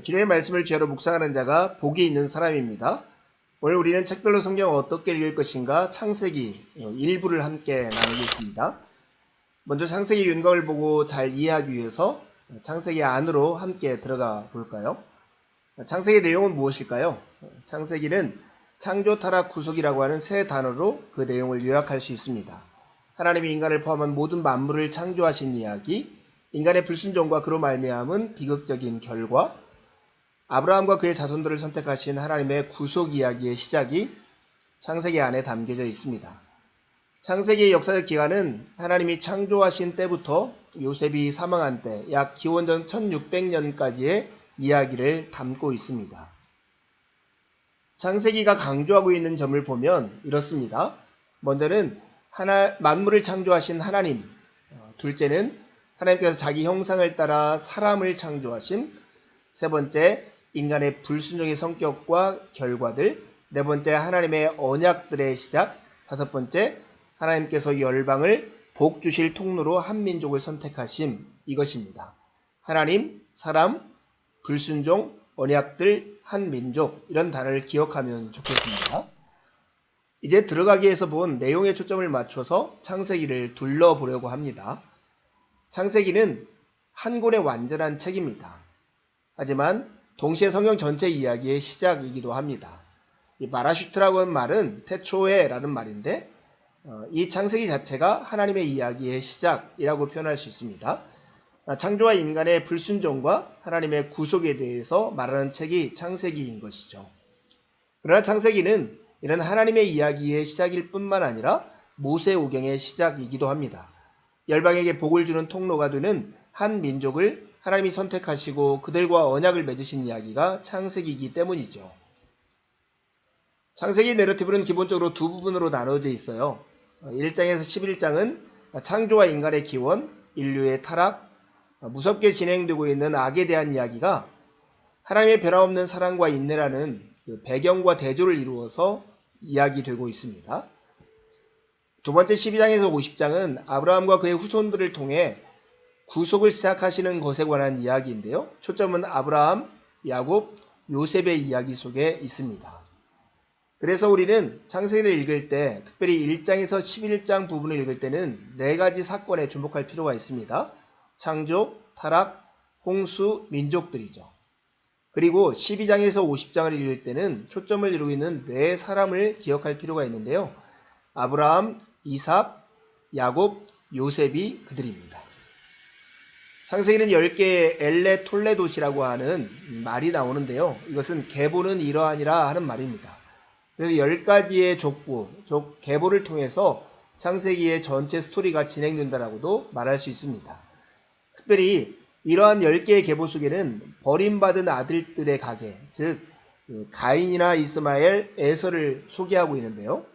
주님의 말씀을 죄로 묵상하는 자가 복이 있는 사람입니다. 오늘 우리는 책별로 성경을 어떻게 읽을 것인가 창세기 일부를 함께 나누겠습니다. 먼저 창세기 윤곽을 보고 잘 이해하기 위해서 창세기 안으로 함께 들어가 볼까요? 창세기 내용은 무엇일까요? 창세기는 창조, 타락, 구속이라고 하는 세 단어로 그 내용을 요약할 수 있습니다. 하나님이 인간을 포함한 모든 만물을 창조하신 이야기, 인간의 불순종과 그로 말미암은 비극적인 결과, 아브라함과 그의 자손들을 선택하신 하나님의 구속 이야기의 시작이 창세기 안에 담겨져 있습니다. 창세기의 역사적 기간은 하나님이 창조하신 때부터 요셉이 사망한 때 약 기원전 1600년까지의 이야기를 담고 있습니다. 창세기가 강조하고 있는 점을 보면 이렇습니다. 먼저는 만물을 창조하신 하나님, 둘째는 하나님께서 자기 형상을 따라 사람을 창조하신, 세 번째 인간의 불순종의 성격과 결과들, 네 번째 하나님의 언약들의 시작, 다섯 번째 하나님께서 열방을 복 주실 통로로 한 민족을 선택하심, 이것입니다. 하나님, 사람, 불순종, 언약들, 한 민족, 이런 단어를 기억하면 좋겠습니다. 이제 들어가기 위해서 본 내용에 초점을 맞춰서 창세기를 둘러보려고 합니다. 창세기는 한 권의 완전한 책입니다. 하지만 동시에 성경 전체 이야기의 시작이기도 합니다. 이 마라슈트라고 하는 말은 태초에라는 말인데 이 창세기 자체가 하나님의 이야기의 시작이라고 표현할 수 있습니다. 창조와 인간의 불순종과 하나님의 구속에 대해서 말하는 책이 창세기인 것이죠. 그러나 창세기는 이런 하나님의 이야기의 시작일 뿐만 아니라 모세오경의 시작이기도 합니다. 열방에게 복을 주는 통로가 되는 한 민족을 하나님이 선택하시고 그들과 언약을 맺으신 이야기가 창세기이기 때문이죠. 창세기 내러티브는 기본적으로 두 부분으로 나눠져 있어요. 1장에서 11장은 창조와 인간의 기원, 인류의 타락, 무섭게 진행되고 있는 악에 대한 이야기가 하나님의 변함없는 사랑과 인내라는 배경과 대조를 이루어서 이야기되고 있습니다. 두 번째 12장에서 50장은 아브라함과 그의 후손들을 통해 구속을 시작하시는 것에 관한 이야기인데요. 초점은 아브라함, 야곱, 요셉의 이야기 속에 있습니다. 그래서 우리는 창세기를 읽을 때, 특별히 1장에서 11장 부분을 읽을 때는 네 가지 사건에 주목할 필요가 있습니다. 창조, 타락, 홍수, 민족들이죠. 그리고 12장에서 50장을 읽을 때는 초점을 이루고 있는 네 사람을 기억할 필요가 있는데요. 아브라함, 이삭, 야곱, 요셉이 그들입니다. 창세기는 10개의 엘레 톨레도시라고 하는 말이 나오는데요. 이것은 계보는 이러하니라 하는 말입니다. 그래서 10가지의 족보, 계보를 통해서 창세기의 전체 스토리가 진행된다라고도 말할 수 있습니다. 특별히 이러한 10개의 계보 속에는 버림받은 아들들의 가계, 즉 가인이나 이스마엘, 에서를 소개하고 있는데요.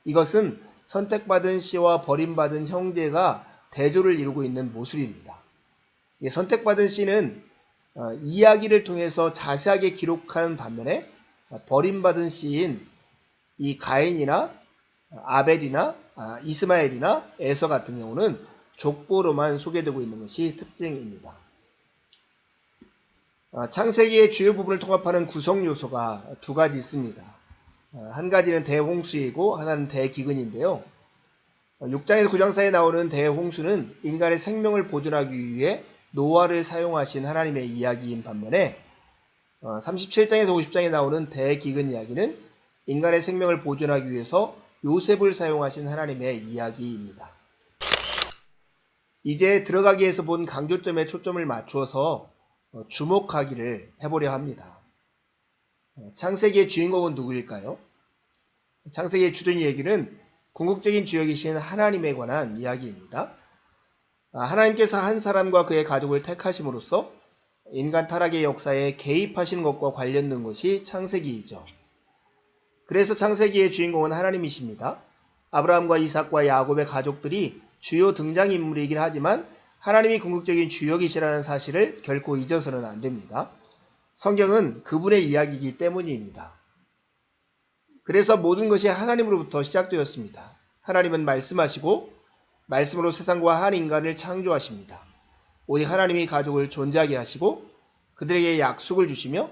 이것은 선택받은 씨와 버림받은 형제가 대조를 이루고 있는 모습입니다. 선택받은 씨는 이야기를 통해서 자세하게 기록한 반면에 버림받은 씨인 이 가인이나 아벨이나 이스마엘이나 에서 같은 경우는 족보로만 소개되고 있는 것이 특징입니다. 창세기의 주요 부분을 통합하는 구성 요소가 두 가지 있습니다. 한 가지는 대홍수이고 하나는 대기근인데요. 6장에서 9장 사이에 나오는 대홍수는 인간의 생명을 보존하기 위해 노아를 사용하신 하나님의 이야기인 반면에 37장에서 50장에 나오는 대기근 이야기는 인간의 생명을 보존하기 위해서 요셉을 사용하신 하나님의 이야기입니다. 이제 들어가기 위해서 본 강조점에 초점을 맞추어서 주목하기를 해보려 합니다. 창세기의 주인공은 누구일까요? 창세기의 주된 이야기는 궁극적인 주역이신 하나님에 관한 이야기입니다. 하나님께서 한 사람과 그의 가족을 택하심으로써 인간 타락의 역사에 개입하신 것과 관련된 것이 창세기이죠. 그래서 창세기의 주인공은 하나님이십니다. 아브라함과 이삭과 야곱의 가족들이 주요 등장인물이긴 하지만 하나님이 궁극적인 주역이시라는 사실을 결코 잊어서는 안 됩니다. 성경은 그분의 이야기이기 때문입니다. 그래서 모든 것이 하나님으로부터 시작되었습니다. 하나님은 말씀하시고 말씀으로 세상과 한 인간을 창조하십니다. 오직 하나님이 가족을 존재하게 하시고 그들에게 약속을 주시며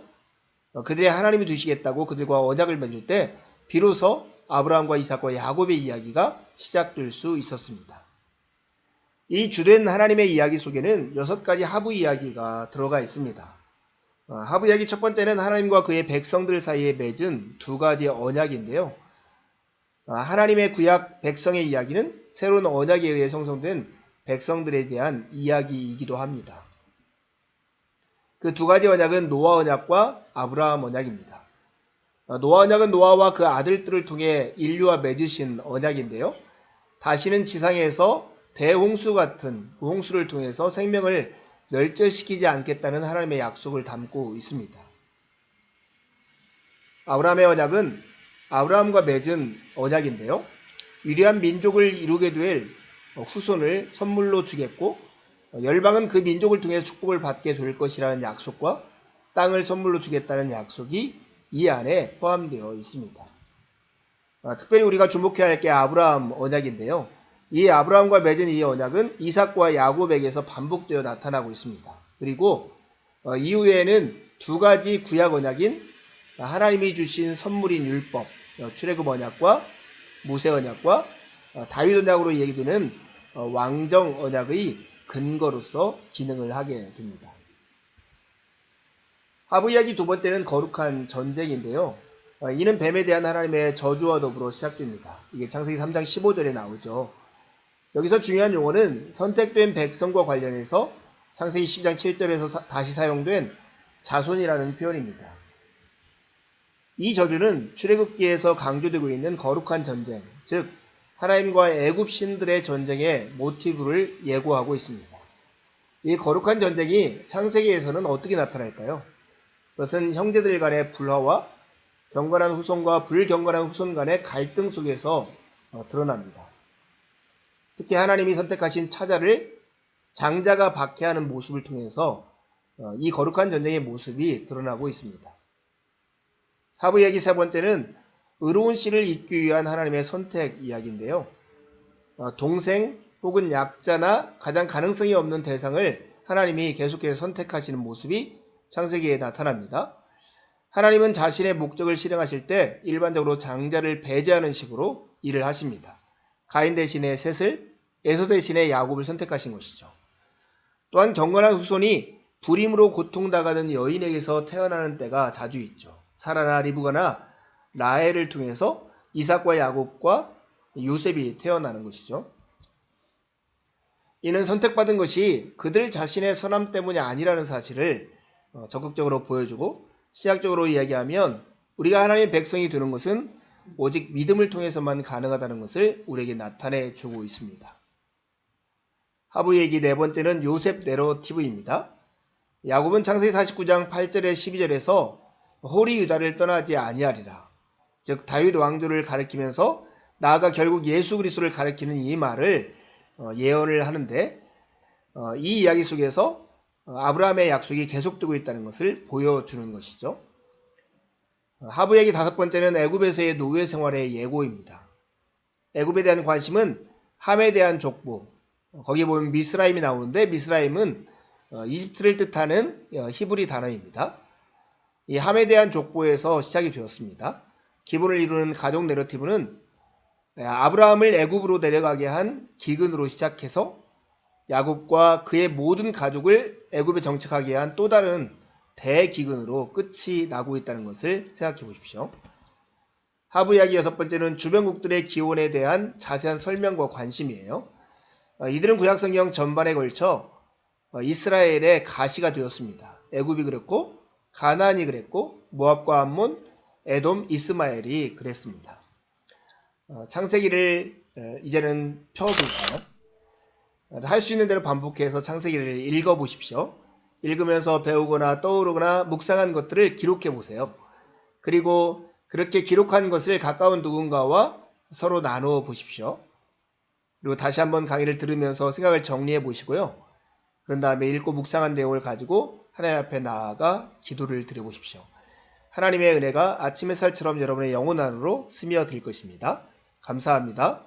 그들의 하나님이 되시겠다고 그들과 언약을 맺을 때 비로소 아브라함과 이삭과 야곱의 이야기가 시작될 수 있었습니다. 이 주된 하나님의 이야기 속에는 6가지 하부 이야기가 들어가 있습니다. 하부 이야기 첫 번째는 하나님과 그의 백성들 사이에 맺은 2가지 언약인데요. 하나님의 구약 백성의 이야기는 새로운 언약에 의해 형성된 백성들에 대한 이야기이기도 합니다. 그 2가지 언약은 노아 언약과 아브라함 언약입니다. 노아 언약은 노아와 그 아들들을 통해 인류와 맺으신 언약인데요. 다시는 지상에서 대홍수 같은 그 홍수를 통해서 생명을 멸절시키지 않겠다는 하나님의 약속을 담고 있습니다. 아브라함의 언약은 아브라함과 맺은 언약인데요. 위대한 민족을 이루게 될 후손을 선물로 주겠고 열방은 그 민족을 통해 축복을 받게 될 것이라는 약속과 땅을 선물로 주겠다는 약속이 이 안에 포함되어 있습니다. 특별히 우리가 주목해야 할 게 아브라함 언약인데요. 이 아브라함과 맺은 이 언약은 이삭과 야곱에게서 반복되어 나타나고 있습니다. 그리고 이후에는 2가지 구약 언약인 하나님이 주신 선물인 율법, 출애굽 언약과 모세 언약과 다윗 언약으로 얘기되는 왕정 언약의 근거로서 기능을 하게 됩니다. 하부 이야기 2번째는 거룩한 전쟁인데요. 이는 뱀에 대한 하나님의 저주와 더불어 시작됩니다. 이게 창세기 3장 15절에 나오죠. 여기서 중요한 용어는 선택된 백성과 관련해서 창세기 10장 7절에서 다시 사용된 자손이라는 표현입니다. 이 저주는 출애굽기에서 강조되고 있는 거룩한 전쟁, 즉 하나님과 애굽 신들의 전쟁의 모티브를 예고하고 있습니다. 이 거룩한 전쟁이 창세기에서는 어떻게 나타날까요? 그것은 형제들 간의 불화와 경건한 후손과 불경건한 후손 간의 갈등 속에서 드러납니다. 특히 하나님이 선택하신 차자를 장자가 박해하는 모습을 통해서 이 거룩한 전쟁의 모습이 드러나고 있습니다. 하부 이야기 3번째는 의로운 씨를 잇기 위한 하나님의 선택 이야기인데요. 동생 혹은 약자나 가장 가능성이 없는 대상을 하나님이 계속해서 선택하시는 모습이 창세기에 나타납니다. 하나님은 자신의 목적을 실행하실 때 일반적으로 장자를 배제하는 식으로 일을 하십니다. 가인 대신에 셋을, 에서 대신에 야곱을 선택하신 것이죠. 또한 경건한 후손이 불임으로 고통당하는 여인에게서 태어나는 때가 자주 있죠. 사라나 리브가나 라헬을 통해서 이삭과 야곱과 요셉이 태어나는 것이죠. 이는 선택받은 것이 그들 자신의 선함 때문이 아니라는 사실을 적극적으로 보여주고, 시작적으로 이야기하면 우리가 하나님의 백성이 되는 것은 오직 믿음을 통해서만 가능하다는 것을 우리에게 나타내 주고 있습니다. 하부 얘기 4번째는 요셉 내러티브입니다. 야곱은 창세기 49장 8절에 12절에서 홀이 유다를 떠나지 아니하리라, 즉 다윗 왕조를 가리키면서 나아가 결국 예수 그리스도를 가리키는 이 말을 예언을 하는데, 이 이야기 속에서 아브라함의 약속이 계속되고 있다는 것을 보여주는 것이죠. 하부 얘기 5번째는 애굽에서의 노예 생활의 예고입니다. 애굽에 대한 관심은 함에 대한 족보, 거기 보면 미스라임이 나오는데 미스라임은 이집트를 뜻하는 히브리 단어입니다. 이 함에 대한 족보에서 시작이 되었습니다. 기본을 이루는 가족 내러티브는 아브라함을 애굽으로 내려가게 한 기근으로 시작해서 야곱과 그의 모든 가족을 애굽에 정착하게 한 또 다른 대기근으로 끝이 나고 있다는 것을 생각해 보십시오. 하부 이야기 6번째는 주변국들의 기원에 대한 자세한 설명과 관심이에요. 이들은 구약성경 전반에 걸쳐 이스라엘의 가시가 되었습니다. 애굽이 그랬고 가나안이 그랬고 모압과 암몬, 에돔, 이스마엘이 그랬습니다. 창세기를 이제는 펴볼까요? 할 수 있는 대로 반복해서 창세기를 읽어보십시오. 읽으면서 배우거나 떠오르거나 묵상한 것들을 기록해 보세요. 그리고 그렇게 기록한 것을 가까운 누군가와 서로 나누어 보십시오. 그리고 다시 한번 강의를 들으면서 생각을 정리해 보시고요. 그런 다음에 읽고 묵상한 내용을 가지고 하나님 앞에 나아가 기도를 드려보십시오. 하나님의 은혜가 아침 햇살처럼 여러분의 영혼 안으로 스며들 것입니다. 감사합니다.